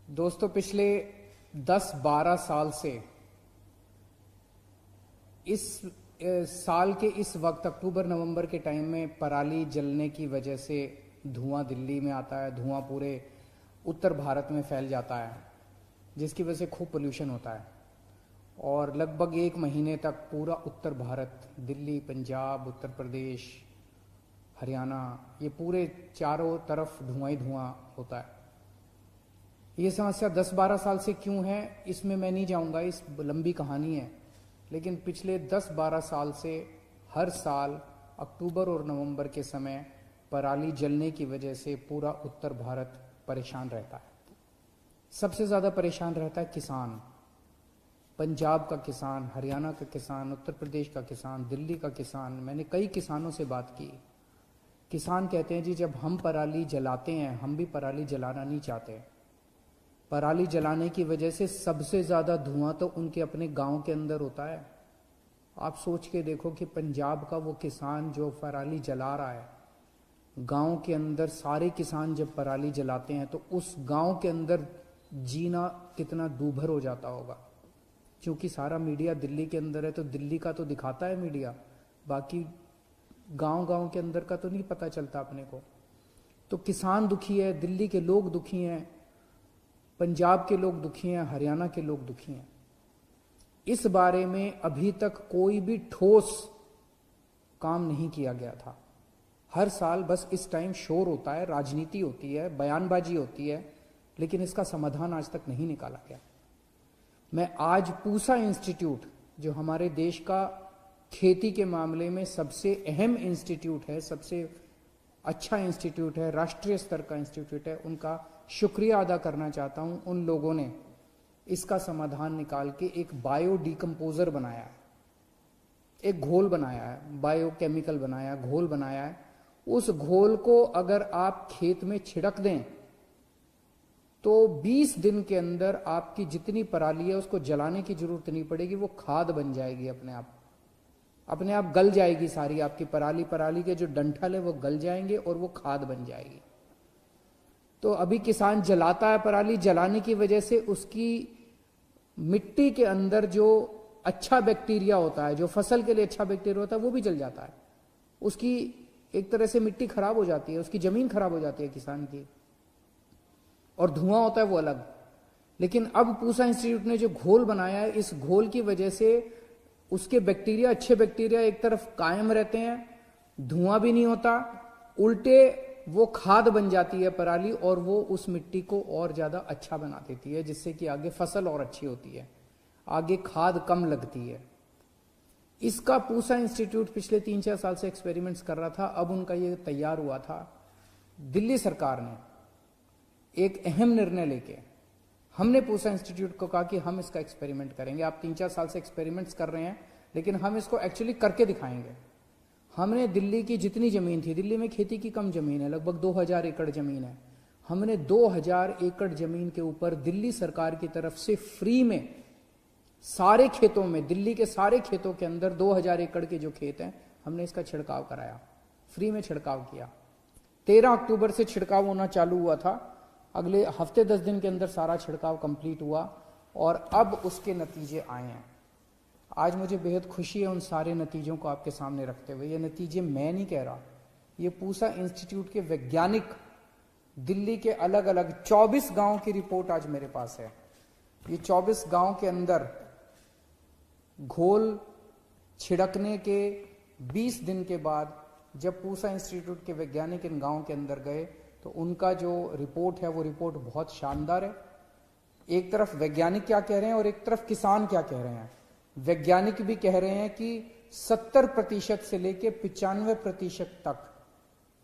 दोस्तों, पिछले 10-12 साल से इस साल के इस वक्त अक्टूबर नवंबर के टाइम में पराली जलने की वजह से धुआं दिल्ली में आता है, धुआं पूरे उत्तर भारत में फैल जाता है, जिसकी वजह से खूब पोल्यूशन होता है। और लगभग 1 महीने तक पूरा उत्तर भारत, दिल्ली, पंजाब, उत्तर प्रदेश, हरियाणा, ये पूरे चारों तरफ धुआं ही धुआं होता है। ये समस्या 10-12 साल से क्यों है, इसमें मैं नहीं जाऊंगा, इस लंबी कहानी है। लेकिन पिछले 10-12 साल से हर साल अक्टूबर और नवंबर के समय पराली जलने की वजह से पूरा उत्तर भारत परेशान रहता है। सबसे ज़्यादा परेशान रहता है किसान, पंजाब का किसान, हरियाणा का किसान, उत्तर प्रदेश का किसान, दिल्ली का किसान। मैंने कई किसानों से बात की। किसान कहते हैं जी, जब हम पराली जलाते हैं, हम भी पराली जलाना नहीं चाहते। पराली जलाने की वजह से सबसे ज़्यादा धुआं तो उनके अपने गांव के अंदर होता है। आप सोच के देखो कि पंजाब का वो किसान जो पराली जला रहा है, गांव के अंदर सारे किसान जब पराली जलाते हैं तो उस गांव के अंदर जीना कितना दूभर हो जाता होगा। क्योंकि सारा मीडिया दिल्ली के अंदर है तो दिल्ली का तो दिखाता है मीडिया, बाकी गांव-गांव के अंदर का तो नहीं पता चलता अपने को। तो किसान दुखी है, दिल्ली के लोग दुखी हैं, पंजाब के लोग दुखी हैं, हरियाणा के लोग दुखी हैं। इस बारे में अभी तक कोई भी ठोस काम नहीं किया गया था। हर साल बस इस टाइम शोर होता है, राजनीति होती है, बयानबाजी होती है, लेकिन इसका समाधान आज तक नहीं निकाला गया। मैं आज पूसा इंस्टीट्यूट, जो हमारे देश का खेती के मामले में सबसे अहम इंस्टीट्यूट है, सबसे अच्छा इंस्टीट्यूट है, राष्ट्रीय स्तर का इंस्टीट्यूट है, उनका शुक्रिया अदा करना चाहता हूं। उन लोगों ने इसका समाधान निकाल के एक बायो डिकम्पोजर बनाया है, एक घोल बनाया है, बायोकेमिकल बनाया, घोल बनाया है। उस घोल को अगर आप खेत में छिड़क दें तो 20 दिन के अंदर आपकी जितनी पराली है उसको जलाने की जरूरत नहीं पड़ेगी, वो खाद बन जाएगी। अपने आप गल जाएगी सारी आपकी पराली के जो डंठल है वो गल जाएंगे और वो खाद बन जाएगी। तो अभी किसान जलाता है पराली, जलाने की वजह से उसकी मिट्टी के अंदर जो अच्छा बैक्टीरिया होता है, जो फसल के लिए अच्छा बैक्टीरिया होता है, वो भी जल जाता है। उसकी एक तरह से मिट्टी खराब हो जाती है, उसकी जमीन खराब हो जाती है किसान की, और धुआं होता है वो अलग। लेकिन अब पूसा इंस्टीट्यूट ने जो घोल बनाया है, इस घोल की वजह से उसके बैक्टीरिया, अच्छे बैक्टीरिया एक तरफ कायम रहते हैं, धुआं भी नहीं होता, उल्टे वो खाद बन जाती है पराली, और वो उस मिट्टी को और ज्यादा अच्छा बना देती है, जिससे कि आगे फसल और अच्छी होती है, आगे खाद कम लगती है। इसका पूसा इंस्टीट्यूट पिछले 3-4 साल से एक्सपेरिमेंट्स कर रहा था। अब उनका ये तैयार हुआ था। दिल्ली सरकार ने एक अहम निर्णय लेके, हमने पूसा इंस्टीट्यूट को कहा कि हम इसका एक्सपेरिमेंट करेंगे। आप 3-4 साल से एक्सपेरिमेंट्स कर रहे हैं, लेकिन हम इसको एक्चुअली करके दिखाएंगे। हमने दिल्ली की जितनी जमीन थी, दिल्ली में खेती की कम जमीन है, लगभग 2000 एकड़ जमीन है, हमने 2000 एकड़ जमीन के ऊपर दिल्ली सरकार की तरफ से फ्री में सारे खेतों में, दिल्ली के सारे खेतों के अंदर 2000 एकड़ के जो खेत हैं, हमने इसका छिड़काव कराया, फ्री में छिड़काव किया। 13 अक्टूबर से छिड़काव होना चालू हुआ था। अगले हफ्ते 10 दिन के अंदर सारा छिड़काव कंप्लीट हुआ और अब उसके नतीजे आए हैं। आज मुझे बेहद खुशी है उन सारे नतीजों को आपके सामने रखते हुए। ये नतीजे मैं नहीं कह रहा, ये पूसा इंस्टीट्यूट के वैज्ञानिक, दिल्ली के अलग अलग 24 गांव की रिपोर्ट आज मेरे पास है। ये 24 गांव के अंदर घोल छिड़कने के 20 दिन के बाद जब पूसा इंस्टीट्यूट के वैज्ञानिक इन गांव के अंदर गए तो उनका जो रिपोर्ट है वो रिपोर्ट बहुत शानदार है। एक तरफ वैज्ञानिक क्या कह रहे हैं और एक तरफ किसान क्या कह रहे हैं। वैज्ञानिक भी कह रहे हैं कि 70% से लेकर 95% तक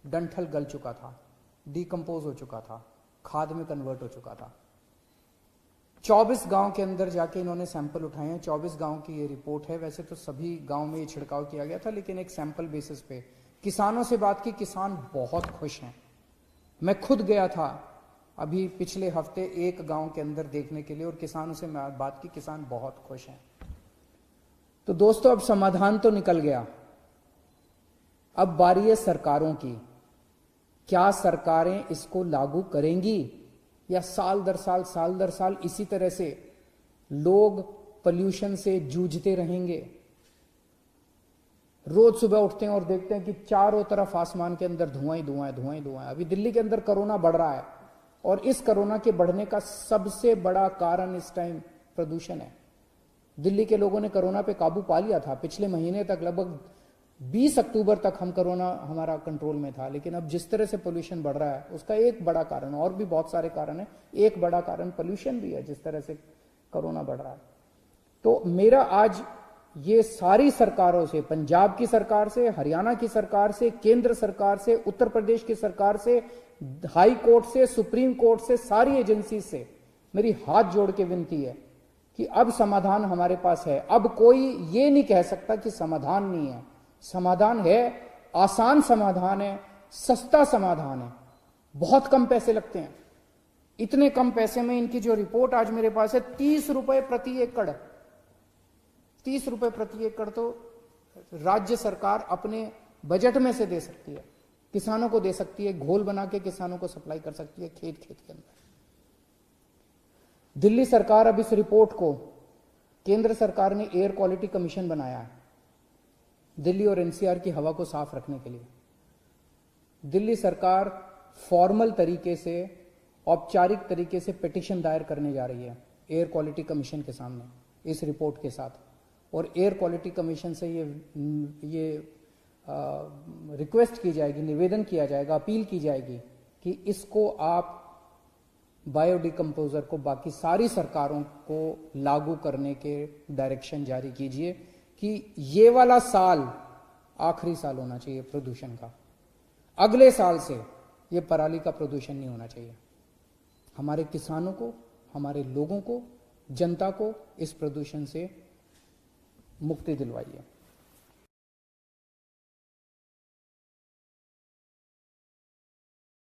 डंठल गल चुका था, डिकम्पोज हो चुका था, खाद में कन्वर्ट हो चुका था। 24 गांव के अंदर जाके इन्होंने सैंपल उठाए हैं। 24 गांव की ये रिपोर्ट है। वैसे तो सभी गांव में ये छिड़काव किया गया था, लेकिन एक सैंपल बेसिस पे किसानों से बात की। किसान बहुत खुश हैं। मैं खुद गया था अभी पिछले हफ्ते एक गांव के अंदर देखने के लिए, और किसानों से मैं बात की, किसान बहुत खुश हैं। तो दोस्तों, अब समाधान तो निकल गया, अब बारी है सरकारों की। क्या सरकारें इसको लागू करेंगी? या साल दर साल इसी तरह से लोग पोल्यूशन से जूझते रहेंगे? रोज सुबह उठते हैं और देखते हैं कि चारों तरफ आसमान के अंदर धुआं ही धुआं है, धुआं ही धुआं है। अभी दिल्ली के अंदर कोरोना बढ़ रहा है और इस कोरोना के बढ़ने का सबसे बड़ा कारण इस टाइम प्रदूषण है। दिल्ली के लोगों ने कोरोना पे काबू पा लिया था पिछले महीने तक, लगभग 20 अक्टूबर तक हम कोरोना हमारा कंट्रोल में था। लेकिन अब जिस तरह से पोल्यूशन बढ़ रहा है उसका एक बड़ा कारण, और भी बहुत सारे कारण है, एक बड़ा कारण पोल्यूशन भी है जिस तरह से कोरोना बढ़ रहा है। तो मेरा आज ये सारी सरकारों से, पंजाब की सरकार से, हरियाणा की सरकार से, केंद्र सरकार से, उत्तर प्रदेश की सरकार से, हाई कोर्ट से, सुप्रीम कोर्ट से, सारी एजेंसी से मेरी हाथ जोड़ के विनती है कि अब समाधान हमारे पास है। अब कोई ये नहीं कह सकता कि समाधान नहीं है। समाधान है, आसान समाधान है, सस्ता समाधान है, बहुत कम पैसे लगते हैं। इतने कम पैसे में इनकी जो रिपोर्ट आज मेरे पास है, 30 रुपए प्रति एकड़, 30 रुपए प्रति एकड़ तो राज्य सरकार अपने बजट में से दे सकती है, किसानों को दे सकती है, घोल बना के किसानों को सप्लाई कर सकती है खेत खेत के अंदर। दिल्ली सरकार अब इस रिपोर्ट को, केंद्र सरकार ने एयर क्वालिटी कमीशन बनाया है दिल्ली और एनसीआर की हवा को साफ रखने के लिए। दिल्ली सरकार फॉर्मल तरीके से, औपचारिक तरीके से पिटीशन दायर करने जा रही है एयर क्वालिटी कमीशन के सामने इस रिपोर्ट के साथ, और एयर क्वालिटी कमीशन से ये रिक्वेस्ट की जाएगी, निवेदन किया जाएगा, अपील की जाएगी कि इसको आप बायोडिकम्पोजर को बाकी सारी सरकारों को लागू करने के डायरेक्शन जारी कीजिए कि ये वाला साल आखिरी साल होना चाहिए प्रदूषण का। अगले साल से ये पराली का प्रदूषण नहीं होना चाहिए। हमारे किसानों को, हमारे लोगों को, जनता को इस प्रदूषण से मुक्ति दिलवाइए।